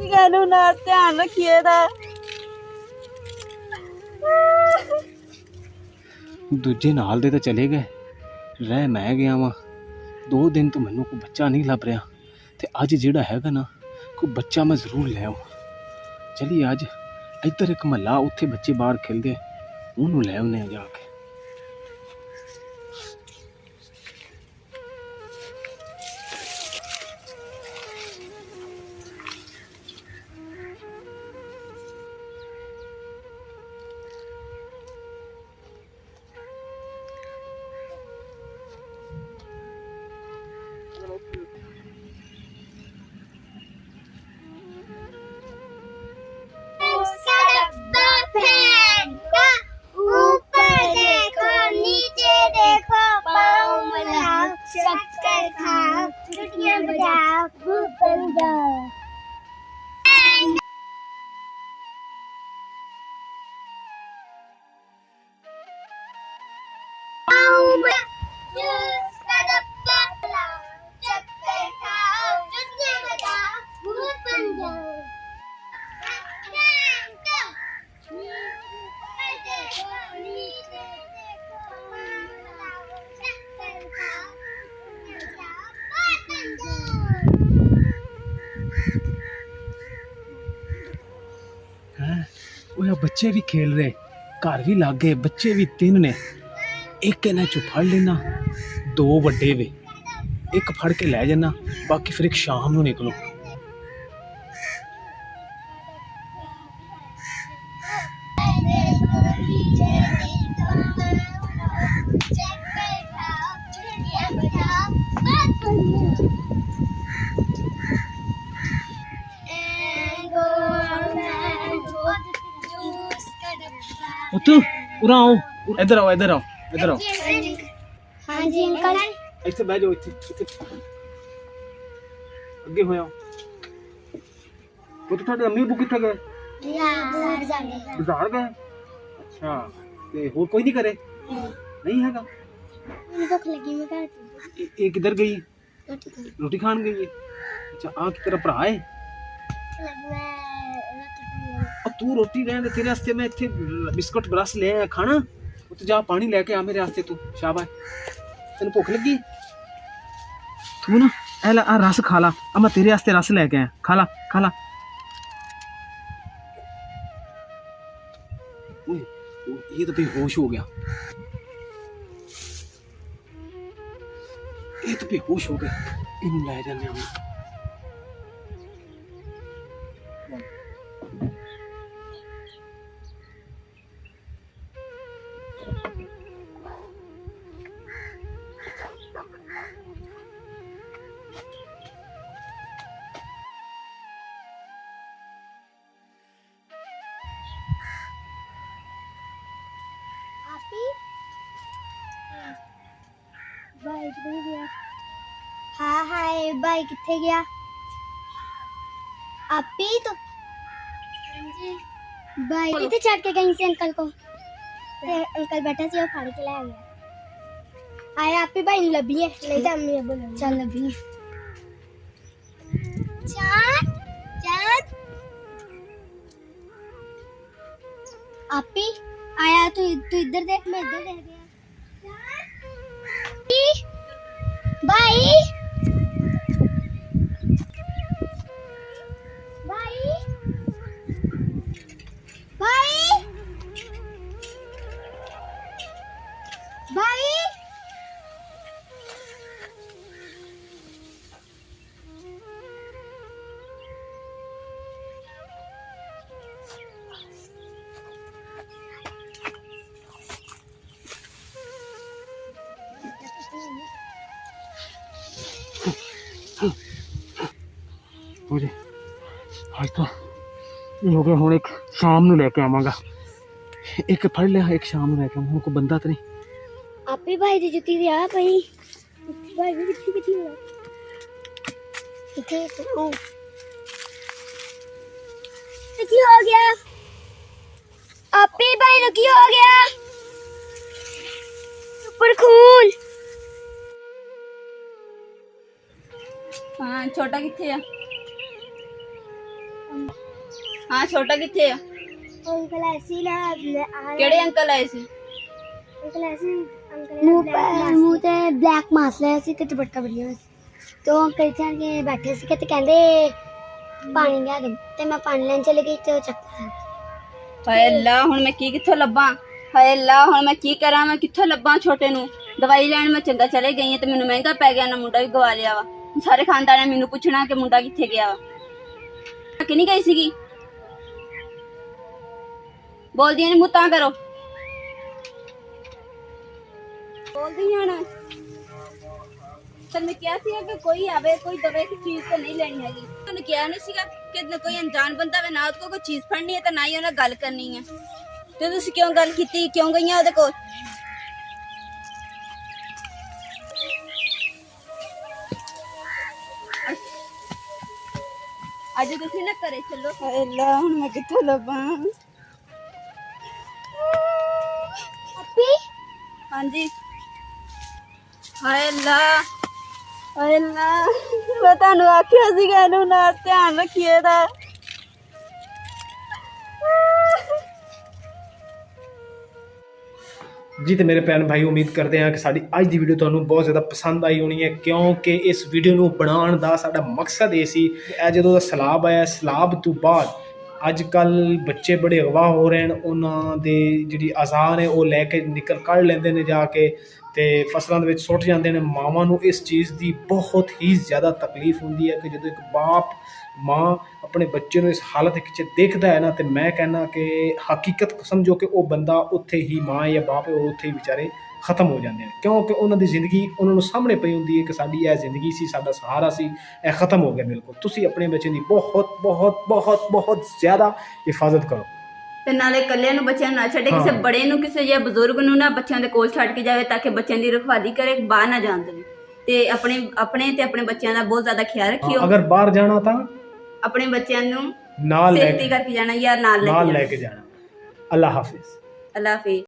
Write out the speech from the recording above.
गैनू ना ध्यान रखिए दा दूजे नाल दे तो चले गए रह मैं गया वा 2 दिन तो मैनू कोई बच्चा नहीं लभ रहा ते अज जिहड़ा हैगा ना कोई बच्चा मैं जरूर ले आऊं। चलिए अज इधर एक महला उत्थे बच्चे बाहर खेलते उन्होंने ले आने जाके। शक्कर खाओ चुटियां बजाओ खूब बन जाओ। बच्चे भी खेल रहे घर भी लग गए बच्चे भी 3 ने एक इन्हें चो फड़ लेना 2 वड्डे वे एक फड़ के लै जाना बाकी फिर एक शाम नू निकलो। उरा आओ इधर आओ इधर आओ इधर आओ। हाँ जी अंकल इत्थे बैठ जाओ इत्थे अगे हो आओ। वो तो ਤੁਹਾਡੇ अम्मी अबू किथे गए? बाजार गए। अच्छा ते होर कोई नहीं करे? नहीं हैगा। भूख लगी मैं घर ये किधर गई? रोटी खान गई है। अच्छा आ की तेरा भरा है? तू रोटी रहने दे तेरे वास्ते मैं इत्थे बिस्कुट ब्रश ले आया खाना उत्ते जा पानी लेके आ मेरे वास्ते तू शाबाश तेन भुख लगी तू ना ऐला आ रस खा ला आ मैं तेरे वास्ते रस लेके आया खा ला खा ला। ये तो बेहोश हो गया ये तो बेहोश हो गया इनू ले जाने हम। भाई किथे गया? हाँ हाय भाई किथे गया? आपी तो भाई इतने चढ़ के गई से अंकल को ते अंकल बैठा सी और फाड़ के ले गया। आया आपी भाई ने लभी है ले जा अम्मी अब चल लभी चांद चांद आपी आया तू इधर देख मैं इधर देख गया भाई भाई भाई भाई मुझे आज तो हो गया हूँ एक शाम नू लेके आवांगा एक फड़ लिया एक शाम नू लेके आवांगा कोई बंदा तो नहीं। आपी भाई दी जुत्ती दी आ पई भाई भी किथे हो किथे ओ की हो गया आपी भाई नु की हो गया ऊपर खून। हाँ छोटा किथे आ? ਹਾਂ ਛੋਟਾ ਕਿੱਥੇ ਆ? ਅੰਕਲ ਐਸੀ ਨਾ ਕਿਹੜੇ ਅੰਕਲ ਆਏ ਸੀ? ਅੰਕਲ ਐਸੀ ਮੂੰਹ ਤੇ ਬਲੈਕ ਮਾਸ ਲਿਆ ਸੀ ਤੇ ਦੁਪੱਟਾ ਬੰਨਿਆ ਸੀ ਤੇ ਉਹ ਅੰਕਲ ਇੱਥੇ ਆ ਕੇ ਬੈਠੇ ਸੀ ਤੇ ਕਹਿੰਦੇ ਪਾਣੀ ਲਿਆ ਦੇ ਤੇ ਮੈਂ ਪਾਣੀ ਲੈਣ ਚਲੀ ਗਈ ਤੇ ਉਹ ਚੱਕ ਲਿਆ। ਹਾਏ ਅੱਲਾ, ਹੁਣ ਮੈਂ ਕਿੱਥੋਂ ਲੱਭਾਂ? ਹਾਏ ਅੱਲਾ, ਹੁਣ ਮੈਂ ਕੀ ਕਰਾਂ? ਮੈਂ ਕਿੱਥੋਂ ਲੱਭਾਂ ਛੋਟੇ ਨੂੰ? ਦਵਾਈ ਲੈਣ ਮੈਂ ਚੰਗਾ ਚਲੇ ਗਈ ਹਾਂ ਤੇ ਮੈਨੂੰ ਮਹਿੰਗਾ ਪੈ ਗਿਆ ਨਾ, ਮੁੰਡਾ ਵੀ ਗਵਾ ਲਿਆ ਵਾ। ਸਾਰੇ ਖਾਨਦਾਨ ਨੇ ਮੈਨੂੰ ਪੁੱਛਣਾ ਕਿ ਮੁੰਡਾ ਕਿੱਥੇ ਗਿਆ ਵਾ। ਕਿ ਨਹੀਂ ਗਈ ਸੀਗੀ? ਬੋਲਦੀਆਂ ਨੇ ਮੂੰਹ ਤਾਂ ਕਰੋ। ਬੋਲਦੀ ਹੁਣ। ਤੈਨੂੰ ਕਿਹਾ ਸੀ ਕਿ ਕੋਈ ਆਵੇ ਕੋਈ ਦਵੇ की ਚੀਜ਼ ਤਾਂ ਨਹੀਂ ਲੈਣੀ ਹੈਗੀ। ਤੈਨੂੰ ਕਿਹਾ ਨਹੀਂ ਸੀਗਾ ਕਿ ਕੋਈ ਅਣਜਾਣ ਬੰਦਾ ਵੇ ਨਾ ਉਹਦੇ ਕੋਈ ਚੀਜ਼ ਫੜਨੀ ਹੈ ਤਾਂ ਨਾ ਹੀ ਉਹਨੇ ਗੱਲ ਕਰਨੀ ਹੈ। ਤੇ ਤੁਸੀਂ ਕਿਉਂ ਗੱਲ ਕੀਤੀ? ਕਿਉਂ ਗਈਆਂ ਉਹਦੇ ਕੋਲ? ਅੱਜ ਤੁਸੀਂ ਨਾ ਘਰੇ ਚੱਲੋ। ਹਾਏ ਅੱਲਾ, ਹੁਣ ਮੈਂ ਕਿੱਥੋਂ ਲੱਭਾਂ? ਅੱਪੀ ਹਾਂਜੀ। ਹਾਏ ਅੱਲਾ, ਹਾਏ ਅੱਲਾ, ਮੈਂ ਤੁਹਾਨੂੰ ਆਖਿਆ ਸੀਗਾ ਇਹਨੂੰ ਨਾਲ ਧਿਆਨ ਰੱਖੀਏ ਦਾ। ਜੀ ਤੇ ਮੇਰੇ ਭੈਣ ਭਾਈ ਉਮੀਦ ਕਰਦੇ ਹਾਂ ਕਿ ਸਾਡੀ ਅੱਜ ਦੀ ਵੀਡੀਓ ਤੁਹਾਨੂੰ ਬਹੁਤ ਜ਼ਿਆਦਾ ਪਸੰਦ ਆਈ ਹੋਣੀ ਹੈ, ਕਿਉਂਕਿ ਇਸ ਵੀਡੀਓ ਨੂੰ ਬਣਾਉਣ ਦਾ ਸਾਡਾ ਮਕਸਦ ਇਹ ਸੀ ਕਿ ਇਹ ਜਦੋਂ ਦਾ ਸੈਲਾਬ ਆਇਆ, ਸੈਲਾਬ ਤੋਂ ਬਾਅਦ ਅੱਜ ਕੱਲ੍ਹ ਬੱਚੇ ਬੜੇ ਅਗਵਾ ਹੋ ਰਹੇ ਨੇ। ਉਹਨਾਂ ਦੇ ਜਿਹੜੀ ਆਜ਼ਾਨ ਹੈ ਉਹ ਲੈ ਕੇ ਨਿਕਲ ਕੱਢ ਲੈਂਦੇ ਨੇ ਜਾ ਕੇ ਤੇ ਫਸਲਾਂ ਦੇ ਵਿੱਚ ਸੁੱਟ ਜਾਂਦੇ ਨੇ। ਮਾਵਾਂ ਨੂੰ ਇਸ ਚੀਜ਼ ਦੀ ਬਹੁਤ ਹੀ ਜ਼ਿਆਦਾ ਤਕਲੀਫ ਹੁੰਦੀ ਹੈ ਕਿ ਜਦੋਂ ਇੱਕ ਬਾਪ ਮਾਂ ਆਪਣੇ ਬੱਚੇ ਨੂੰ ਇਸ ਹਾਲਤ ਵਿੱਚ ਦੇਖਦਾ ਹੈ ਨਾ, ਤੇ ਮੈਂ ਕਹਿੰਦਾ ਕਿ ਹਕੀਕਤ ਸਮਝੋ ਕਿ ਉਹ ਬੰਦਾ ਉੱਥੇ ਹੀ, ਮਾਂ ਜਾਂ ਬਾਪ ਹੈ ਉਹ ਉੱਥੇ ਹੀ ਵਿਚਾਰੇ ਖਤਮ ਹੋ ਜਾਂਦੇ ਨੇ, ਕਿਉਂਕਿ ਉਹਨਾਂ ਦੀ ਜ਼ਿੰਦਗੀ ਉਹਨਾਂ ਨੂੰ ਸਾਹਮਣੇ ਪਈ ਹੁੰਦੀ ਹੈ ਕਿ ਸਾਡੀ ਇਹ ਜ਼ਿੰਦਗੀ ਸੀ, ਸਾਡਾ ਸਹਾਰਾ ਸੀ, ਇਹ ਖਤਮ ਹੋ ਗਿਆ ਬਿਲਕੁਲ। ਤੁਸੀਂ ਆਪਣੇ ਬੱਚੇ ਦੀ ਬਹੁਤ ਬਹੁਤ ਬਹੁਤ ਬਹੁਤ ਜ਼ਿਆਦਾ ਹਿਫਾਜ਼ਤ ਕਰੋ ਤੇ ਨਾਲੇ ਇਕੱਲਿਆਂ ਨੂੰ ਬੱਚਿਆਂ ਨੂੰ ਨਾ ਛੱਡੇ, ਕਿਸੇ ਬੜੇ ਨੂੰ, ਕਿਸੇ ਜਾਂ ਬਜ਼ੁਰਗ ਨੂੰ ਨਾ ਬੱਚਿਆਂ ਦੇ ਕੋਲ ਛੱਡ ਕੇ ਜਾਵੇ ਤਾਂ ਕਿ ਬੱਚਿਆਂ ਦੀ ਰਖਵਾਲੀ ਕਰੇ, ਬਾਹਰ ਨਾ ਜਾਣ ਦੇਵੇ। ਤੇ ਆਪਣੇ ਬੱਚਿਆਂ ਦਾ ਬਹੁਤ ਜ਼ਿਆਦਾ ਖਿਆਲ ਰੱਖਿਓ। ਅਗਰ ਬਾਹਰ ਜਾਣਾ ਤਾਂ ਆਪਣੇ ਬੱਚਿਆਂ ਨੂੰ ਨਾਲ ਲੈ ਸੇਫਟੀ ਕਰਕੇ ਜਾਣਾ, ਯਾਰ ਨਾਲ ਕੇ ਜਾਣਾ। ਅੱਲਾਹ ਹਾਫਿਜ਼। ਅੱਲਾਹ ਹਾਫਿਜ਼।